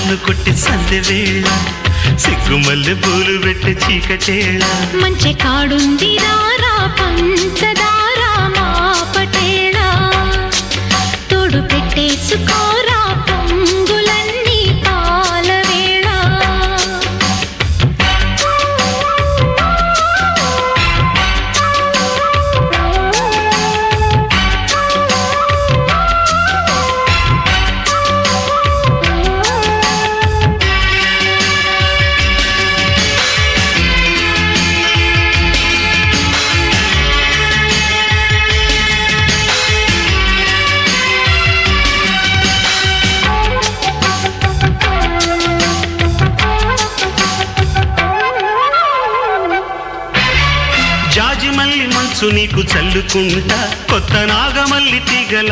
కన్ను కొట్టి సందె వేళ సిగ్గుమల్లె పూలు పెట్టి చీకటేళ మంచి కాడుంది రారా పంచదారా మా పటేళ తోడు పెట్టేసుకోరా పొంగులన్నీ పాల వేళ జాజి మల్లి మంచు నీకు చల్లుకుంటా కొత్త నాగమల్లి తీగల